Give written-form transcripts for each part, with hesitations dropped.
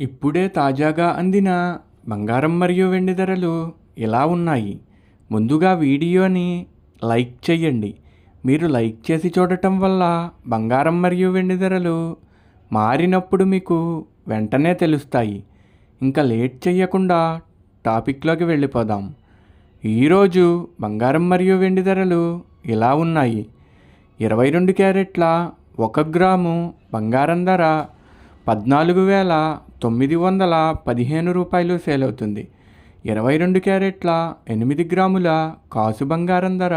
ఇప్పుడే తాజాగా అందిన బంగారం మరియు వెండి ధరలు ఎలా ఉన్నాయి? ముందుగా వీడియోని లైక్ చేయండి. మీరు లైక్ చేసి చూడటం వల్ల బంగారం మరియు వెండి ధరలు మారినప్పుడు మీకు వెంటనే తెలుస్తాయి. ఇంకా లేట్ చేయకుండా టాపిక్లోకి వెళ్ళిపోదాం. ఈరోజు బంగారం మరియు వెండి ధరలు ఇలా ఉన్నాయి. 22 క్యారెట్ల 1 గ్రాము బంగారం ధర 14,915 రూపాయలు సేల్ అవుతుంది. 22 క్యారెట్ల 8 గ్రాముల కాసు బంగారం ధర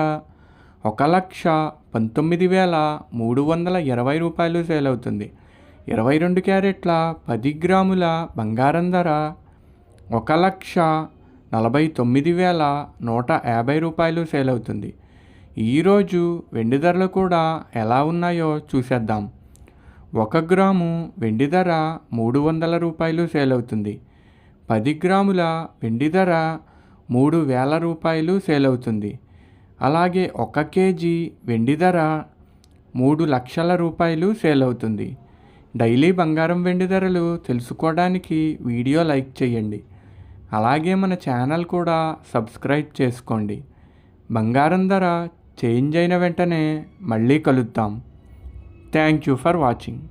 1,19,320 రూపాయలు సేల్ అవుతుంది. 22 క్యారెట్ల 10 గ్రాముల బంగారం ధర 1,49,150 రూపాయలు సేల్ అవుతుంది. ఈరోజు వెండి ధరలు కూడా ఎలా ఉన్నాయో చూసేద్దాం. 1 గ్రాము వెండి ధర 300 రూపాయలు సేల్ అవుతుంది. 10 గ్రాముల వెండి ధర 3,000 రూపాయలు సేల్ అవుతుంది. అలాగే 1 కేజీ వెండి ధర 3 లక్షల రూపాయలు సేల్ అవుతుంది. డైలీ బంగారం వెండి ధరలు తెలుసుకోవడానికి వీడియో లైక్ చేయండి. అలాగే మన ఛానల్ కూడా సబ్స్క్రైబ్ చేసుకోండి. బంగారం ధర చేంజ్ అయిన వెంటనే మళ్ళీ కలుద్దాం. Thank you for watching.